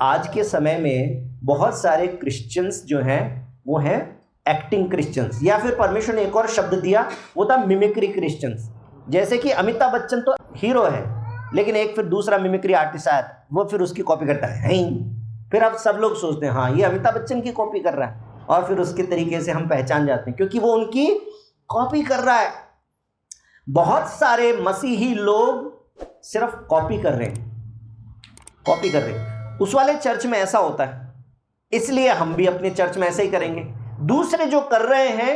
आज के समय में बहुत सारे क्रिश्चियंस जो हैं वो हैं एक्टिंग क्रिश्चियंस, या फिर परमेश्वर ने एक और शब्द दिया, वो था मिमिक्री क्रिश्चियंस। जैसे कि अमिताभ बच्चन तो हीरो है, लेकिन एक फिर दूसरा मिमिक्री आर्टिस्ट आया वो फिर उसकी कॉपी करता है, फिर अब सब लोग सोचते हैं हाँ ये अमिताभ बच्चन की कॉपी कर रहा है, और फिर उसके तरीके से हम पहचान जाते हैं क्योंकि वो उनकी कॉपी कर रहा है। बहुत सारे मसीही लोग सिर्फ कॉपी कर रहे हैं, उस वाले चर्च में ऐसा होता है इसलिए हम भी अपने चर्च में ऐसे ही करेंगे। दूसरे जो कर रहे हैं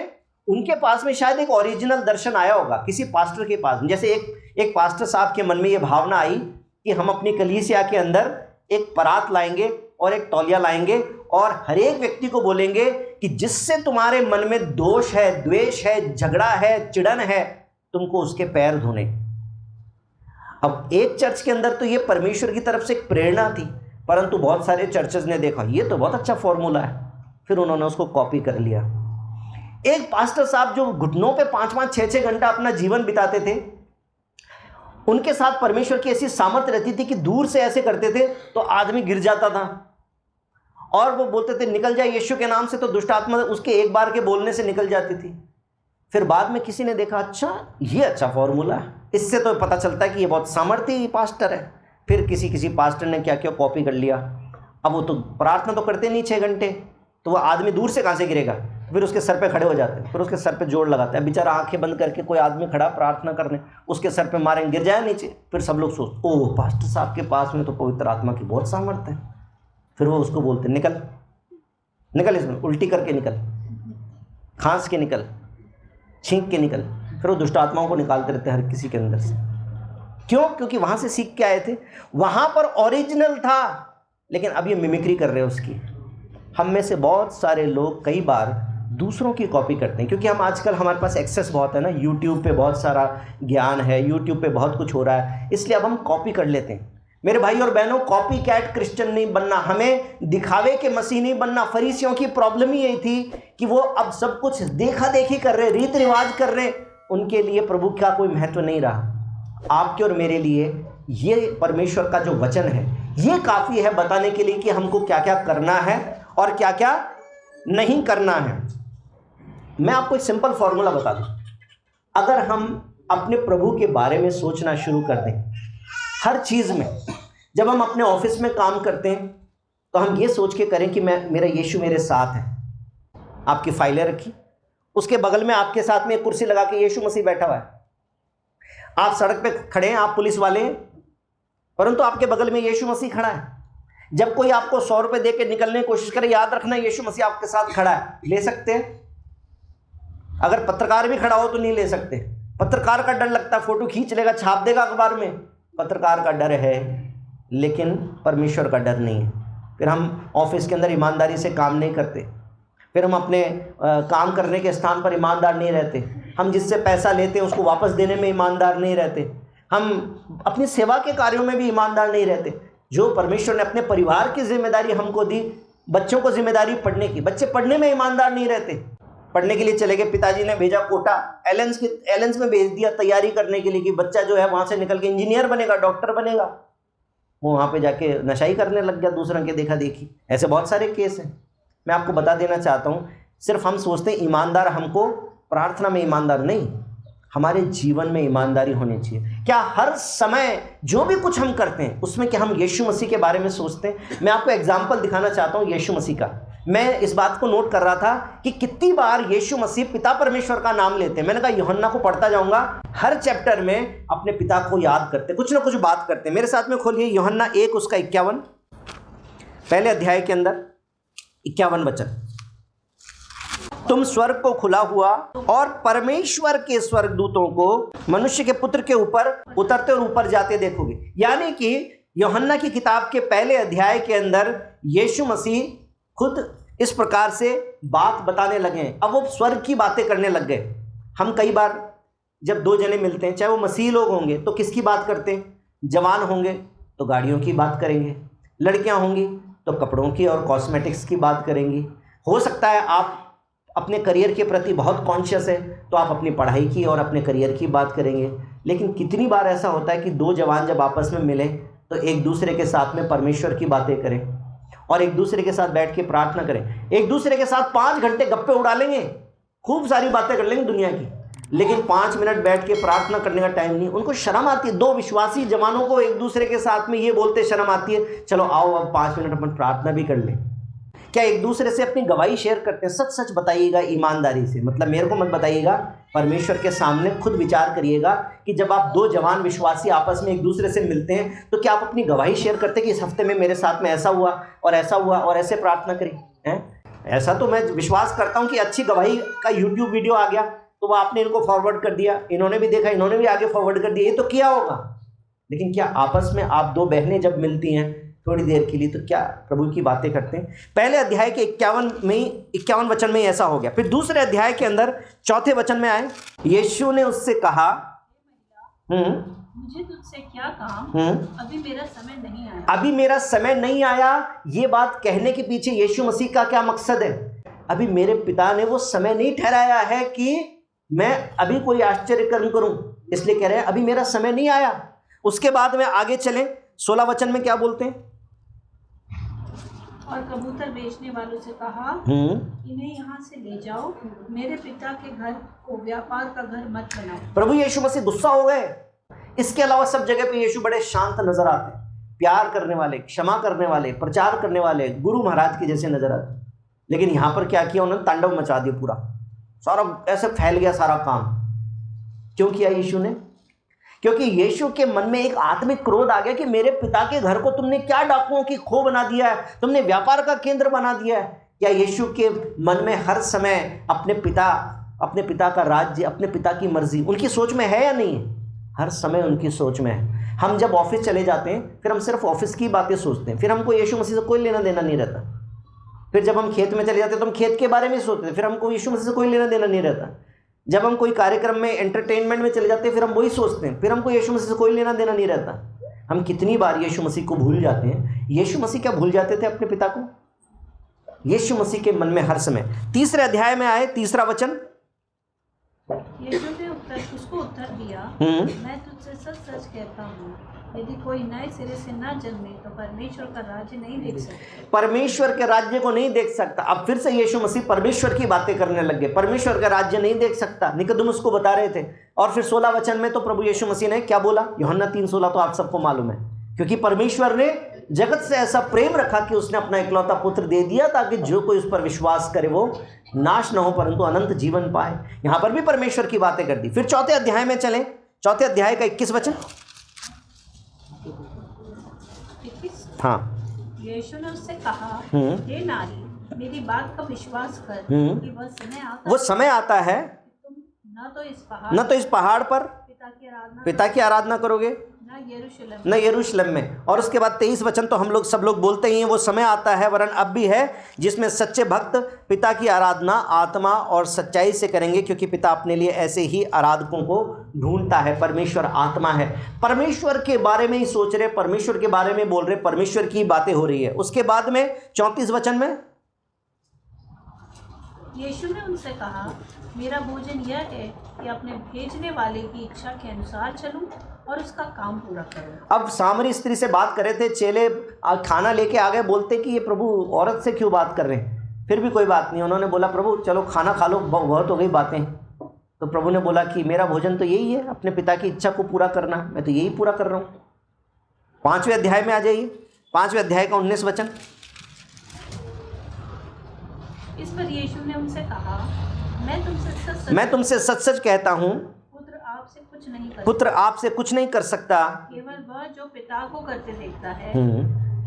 उनके पास में शायद एक ओरिजिनल दर्शन आया होगा किसी पास्टर के पास, जैसे एक पास्टर साहब के मन में ये भावना आई कि हम अपनी कलीसिया के अंदर एक परात लाएंगे और एक तौलिया लाएंगे और हर एक व्यक्ति को बोलेंगे कि जिससे तुम्हारे मन में दोष है, द्वेष है, झगड़ा है, चिड़न है, तुमको उसके पैर धोने। अब एक चर्च के अंदर तो ये परमेश्वर की तरफ से एक प्रेरणा थी, परंतु बहुत सारे चर्चेस ने देखा ये तो बहुत अच्छा फॉर्मूला है, फिर उन्होंने उसको कॉपी कर लिया। एक पास्टर साहब जो घुटनों पे 5-5, 6-6 घंटा अपना जीवन बिताते थे, उनके साथ परमेश्वर की ऐसी सामर्थ्य रहती थी कि दूर से ऐसे करते थे तो आदमी गिर जाता था, और वो बोलते थे निकल जाए यीशु के नाम से, तो दुष्ट आत्मा उसके एक बार के बोलने से निकल जाती थी। फिर बाद में किसी ने देखा अच्छा ये अच्छा फॉर्मूला है, इससे तो पता चलता है कि ये बहुत सामर्थ्य पास्टर है। फिर किसी पास्टर ने क्या कॉपी कर लिया। अब वो तो प्रार्थना तो करते नहीं 6 घंटे, तो वो आदमी दूर से कहाँ से गिरेगा, फिर उसके सर पे खड़े हो जाते हैं, फिर उसके सर पे जोड़ लगाते हैं। बेचारा आंखें बंद करके कोई आदमी खड़ा प्रार्थना करने, उसके सर पे मारेंगे, गिर जाए नीचे। फिर सब लोग सोचते ओह पास्टर साहब के पास में तो पवित्र आत्मा की बहुत सामर्थ्य है। फिर वो उसको बोलते निकल निकल, इसमें उल्टी करके निकल, खांस के निकल, छींक के निकल। फिर वो दुष्ट आत्माओं को निकालते रहते हर किसी के अंदर से। क्यों? क्योंकि वहां से सीख के आए थे, वहां पर ओरिजिनल था, लेकिन अब ये मिमिक्री कर रहे हैं उसकी। हम में से बहुत सारे लोग कई बार दूसरों की कॉपी करते हैं, क्योंकि हम आजकल हमारे पास एक्सेस बहुत है ना, यूट्यूब पे बहुत सारा ज्ञान है, यूट्यूब पे बहुत कुछ हो रहा है, इसलिए अब हम कॉपी कर लेते हैं। मेरे भाई और बहनों, कॉपी कैट क्रिश्चियन नहीं बनना, हमें दिखावे के मसीह नहीं बनना। फरीसियों की प्रॉब्लम ही यही थी कि वो अब सब कुछ देखा देखी कर रहे, रीत रिवाज कर रहे, उनके लिए प्रभु का कोई महत्व नहीं रहा। आपके और मेरे लिए ये परमेश्वर का जो वचन है ये काफ़ी है बताने के लिए कि हमको क्या क्या करना है और क्या क्या नहीं करना है। मैं आपको एक सिंपल फॉर्मूला बता दूं, अगर हम अपने प्रभु के बारे में सोचना शुरू कर दें हर चीज़ में, जब हम अपने ऑफिस में काम करते हैं तो हम ये सोच के करें कि मेरा यीशु मेरे साथ है। आपकी फाइलें रखी, उसके बगल में आपके साथ में एक कुर्सी लगा के यीशु मसीह बैठा हुआ है। आप सड़क पे खड़े हैं, आप पुलिस वाले हैं, परंतु आपके बगल में यीशु मसीह खड़ा है। जब कोई आपको 100 रुपये दे के निकलने की कोशिश करे, याद रखना यीशु मसीह आपके साथ खड़ा है, ले सकते हैं। अगर पत्रकार भी खड़ा हो तो नहीं ले सकते, पत्रकार का डर लगता है, फोटो खींच लेगा, छाप देगा अखबार में, पत्रकार का डर है, लेकिन परमेश्वर का डर नहीं है। फिर हम ऑफिस के अंदर ईमानदारी से काम नहीं करते, फिर हम अपने काम करने के स्थान पर ईमानदार नहीं रहते, हम जिससे पैसा लेते हैं उसको वापस देने में ईमानदार नहीं रहते, हम अपनी सेवा के कार्यों में भी ईमानदार नहीं रहते। जो परमेश्वर ने अपने परिवार की जिम्मेदारी हमको दी, बच्चों को जिम्मेदारी पढ़ने की, बच्चे पढ़ने में ईमानदार नहीं रहते। पढ़ने के लिए चले गए, पिताजी ने भेजा कोटा एलेंस में भेज दिया तैयारी करने के लिए कि बच्चा जो है वहाँ से निकल के इंजीनियर बनेगा, डॉक्टर बनेगा, वो वहाँ पे जाके नशाई करने लग गया दूसरों के देखा देखी। ऐसे बहुत सारे केस हैं। मैं आपको बता देना चाहता हूँ, सिर्फ हम सोचते हैं ईमानदार, हमको प्रार्थना में ईमानदार नहीं, हमारे जीवन में ईमानदारी होनी चाहिए। क्या हर समय जो भी कुछ हम करते हैं उसमें क्या हम यीशु मसीह के बारे में सोचते हैं? मैं आपको एग्जाम्पल दिखाना चाहता हूँ यीशु मसीह का। मैं इस बात को नोट कर रहा था कि कितनी बार यीशु मसीह पिता परमेश्वर का नाम लेते हैं। मैंने कहा यूहन्ना को पढ़ता जाऊंगा, हर चैप्टर में अपने पिता को याद करते, कुछ ना कुछ बात करते। मेरे साथ में खोलिए यूहन्ना 1 उसका 51, पहले अध्याय के अंदर 51 वचन। तुम स्वर्ग को खुला हुआ और परमेश्वर के स्वर्गदूतों को मनुष्य के पुत्र के ऊपर उतरते और ऊपर जाते देखोगे। यानी कि यूहन्ना की किताब के पहले अध्याय के अंदर यीशु मसीह खुद इस प्रकार से बात बताने लगे हैं। अब वो स्वर्ग की बातें करने लग गए। हम कई बार जब दो जने मिलते हैं, चाहे वो मसीह लोग होंगे तो किसकी बात करते हैं? जवान होंगे तो गाड़ियों की बात करेंगे, लड़कियां होंगी तो कपड़ों की और कॉस्मेटिक्स की बात करेंगी। हो सकता है आप अपने करियर के प्रति बहुत कॉन्शियस है तो आप अपनी पढ़ाई की और अपने करियर की बात करेंगे। लेकिन कितनी बार ऐसा होता है कि दो जवान जब आपस में मिले तो एक दूसरे के साथ में परमेश्वर की बातें करें। और एक दूसरे के साथ बैठ के प्रार्थना करें। एक दूसरे के साथ 5 घंटे गप्पे उड़ा लेंगे, खूब सारी बातें कर लेंगे दुनिया की, लेकिन 5 मिनट बैठ के प्रार्थना करने का टाइम नहीं। उनको शर्म आती है। 2 विश्वासी जवानों को एक दूसरे के साथ में ये बोलते शर्म आती है, चलो आओ अब 5 मिनट अपन प्रार्थना भी कर लें। क्या एक दूसरे से अपनी गवाही शेयर करते हैं? सच सच बताइएगा ईमानदारी से, मतलब मेरे को मत बताइएगा, परमेश्वर के सामने खुद विचार करिएगा कि जब आप 2 जवान विश्वासी आपस में एक दूसरे से मिलते हैं तो क्या आप अपनी गवाही शेयर करते हैं कि इस हफ्ते में मेरे साथ में ऐसा हुआ और ऐसा हुआ और ऐसे प्रार्थना करी हैं? ऐसा तो मैं विश्वास करता हूं कि अच्छी गवाही का यूट्यूब वीडियो आ गया तो वो आपने इनको फॉरवर्ड कर दिया, इन्होंने भी देखा, इन्होंने भी आगे फॉरवर्ड कर दिया, ये तो किया होगा। लेकिन क्या आपस में आप 2 बहनें जब मिलती हैं थोड़ी देर के लिए तो क्या प्रभु की बातें करते हैं? पहले अध्याय के 51 वचन में ऐसा हो गया। फिर दूसरे अध्याय के अंदर 4 वचन में आए, यीशु ने उससे कहा, मुझे तुझसे क्या काम, अभी मेरा समय नहीं आया। अभी मेरा समय नहीं आया। ये बात कहने के पीछे यीशु मसीह का क्या मकसद है? अभी मेरे पिता ने वो समय नहीं ठहराया है कि मैं अभी कोई आश्चर्य कर्म करूं, इसलिए कह रहे हैं अभी मेरा समय नहीं आया। उसके बाद में आगे चलें, 16 वचन में क्या बोलते हैं? और कबूतर बेचने वालों से कहा, इन्हें यहाँ से ले जाओ, मेरे पिता के घर को व्यापार का घर मत बनाओ। प्रभु यीशु मसीह गुस्सा हो गए। इसके अलावा सब जगह पे यीशु बड़े शांत नजर आते हैं, प्यार करने वाले, क्षमा करने वाले, प्रचार करने वाले, गुरु महाराज के जैसे नजर आते। लेकिन यहाँ पर क्या किया उन्होंने? तांडव मचा दिया, पूरा सारा ऐसे फैल गया सारा काम। क्यों किया यीशु ने? क्योंकि यीशु के मन में एक आत्मिक क्रोध आ गया कि मेरे पिता के घर को तुमने क्या डाकुओं की खो बना दिया है, तुमने व्यापार का केंद्र बना दिया है। क्या यीशु के मन में हर समय अपने पिता का राज्य, अपने पिता की मर्जी उनकी सोच में है या नहीं है? हर समय उनकी सोच में है। हम जब ऑफिस चले जाते हैं फिर हम सिर्फ ऑफिस की बातें सोचते हैं, फिर हमको यीशु मसीह से कोई लेना देना नहीं रहता। फिर जब हम खेत में चले जाते हैं तो हम खेत के बारे में सोचते हैं, फिर हमको यीशु मसीह से कोई लेना देना नहीं रहता। जब हम कोई कार्यक्रम में, एंटरटेनमेंट में चले जाते हैं फिर हम वही सोचते हैं, फिर हमको यीशु मसीह से कोई लेना देना नहीं रहता। हम कितनी बार यीशु मसीह को भूल जाते हैं। यीशु मसीह क्या भूल जाते थे अपने पिता को? यीशु मसीह के मन में हर समय। 3 अध्याय में आए, 3 वचन, यीशु ने उसको उत्तर दिया, मैं तुझसे सच सच कहता हूँ, यदि कोई नए सिरे से न जन्मे तो परमेश्वर का राज्य नहीं देख सकता। परमेश्वर के राज्य को नहीं देख सकता। अब फिर से यीशु मसीह परमेश्वर की बातें करने लग गए। परमेश्वर का राज्य नहीं देख सकता, निकोदेमुस को बता रहे थे। और फिर 16 वचन में तो प्रभु यीशु मसीह ने क्या बोला? यूहन्ना 3:16 तो आप सबको मालूम है, क्योंकि परमेश्वर ने जगत से ऐसा प्रेम रखा कि उसने अपना इकलौता पुत्र दे दिया ताकि जो कोई उस पर विश्वास करे वो नाश न हो परंतु अनंत जीवन पाए। यहां पर भी परमेश्वर की बातें कर दी। फिर 4 अध्याय में चलें, 4 अध्याय का 21 वचन। हाँ, यीशु ने उससे कहा, हे नारी, मेरी बात का विश्वास कर कि वो समय आता है तुम न तो इस पहाड़ पर पिता की आराधना करोगे न यरूशलेम में। और उसके बाद 23 वचन तो हम लोग सब लोग बोलते ही हैं, वो समय आता है वरन अब भी है जिसमें सच्चे भक्त पिता की आराधना आत्मा और सच्चाई से करेंगे, क्योंकि पिता अपने लिए ऐसे ही आराधकों को ढूंढता है। परमेश्वर आत्मा है। परमेश्वर के बारे में ही सोच रहे, परमेश्वर के बारे में बोल रहे, परमेश्वर की बातें हो रही है। उसके बाद में 34 वचन में यीशु ने उनसे कहा, मेरा भोजन यह है कि अपने भेजने वाले की इच्छा के अनुसार चलूं और उसका काम पूरा करूं। अब सामरी स्त्री से बात कर रहे थे, चेले खाना लेके आ गए, बोलते कि ये प्रभु औरत से क्यों बात कर रहे हैं? फिर भी कोई बात नहीं, उन्होंने बोला प्रभु चलो खाना खा लो, बहुत हो गई बातें। तो प्रभु ने बोला कि मेरा भोजन तो यही है, अपने पिता की इच्छा को पूरा करना, मैं तो यही पूरा कर रहा हूँ। 5वें अध्याय में आ जाइए, 5वें अध्याय का 19 वचन। इस पर यीशु ने उनसे कहा, मैं तुमसे सच सच कहता हूँ, पुत्र आपसे कुछ नहीं कर सकता, केवल वह जो पिता को करते देखता है,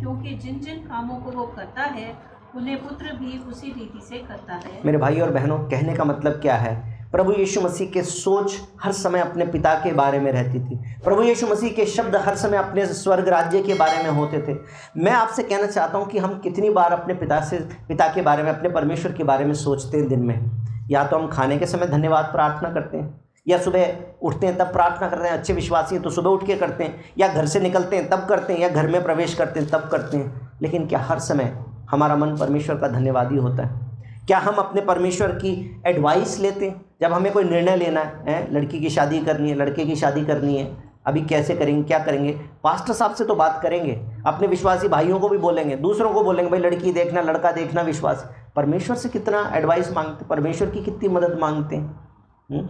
क्योंकि जिन जिन कामों को वो करता है उन्हें पुत्र भी उसी रीति से करता है। मेरे भाई और बहनों, कहने का मतलब क्या है? प्रभु यीशु मसीह के सोच हर समय अपने पिता के बारे में रहती थी। प्रभु यीशु मसीह के शब्द हर समय अपने स्वर्ग राज्य के बारे में होते थे। मैं आपसे कहना चाहता हूँ कि हम कितनी बार अपने पिता के बारे में, अपने परमेश्वर के बारे में सोचते हैं दिन में? या तो हम खाने के समय धन्यवाद प्रार्थना करते हैं, या सुबह उठते हैं तब प्रार्थना करते हैं। अच्छे विश्वासी हैं तो सुबह उठ के करते हैं, या घर से निकलते हैं तब करते हैं, या घर में प्रवेश करते हैं तब करते हैं। लेकिन क्या हर समय हमारा मन परमेश्वर का धन्यवादी होता है? क्या हम अपने परमेश्वर की एडवाइस लेते हैं जब हमें कोई निर्णय लेना है? लड़की की शादी करनी है, लड़के की शादी करनी है, अभी कैसे करेंगे, क्या करेंगे, पास्टर साहब से तो बात करेंगे, अपने विश्वासी भाइयों को भी बोलेंगे, दूसरों को बोलेंगे, भाई लड़की देखना, लड़का देखना, विश्वास। परमेश्वर से कितना एडवाइस मांगते, परमेश्वर की कितनी मदद मांगते हैं।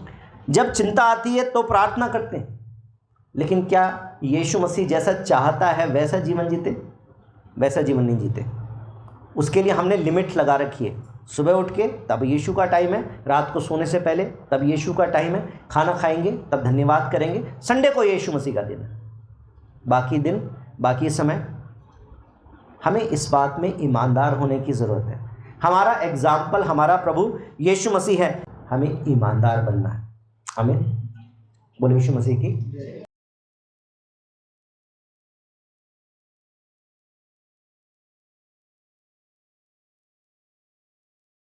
जब चिंता आती है तो प्रार्थना करते हैं, लेकिन क्या यीशु मसीह जैसा चाहता है वैसा जीवन जीते? वैसा जीवन नहीं जीते। उसके लिए हमने लिमिट लगा रखी है। सुबह उठ के तब यीशु का टाइम है, रात को सोने से पहले तब यीशु का टाइम है, खाना खाएंगे तब धन्यवाद करेंगे, संडे को यीशु मसीह का दिन है। बाकी दिन, बाकी समय हमें इस बात में ईमानदार होने की ज़रूरत है। हमारा एग्जाम्पल हमारा प्रभु यीशु मसीह है, हमें ईमानदार बनना है। हमें बोले यीशु मसीह की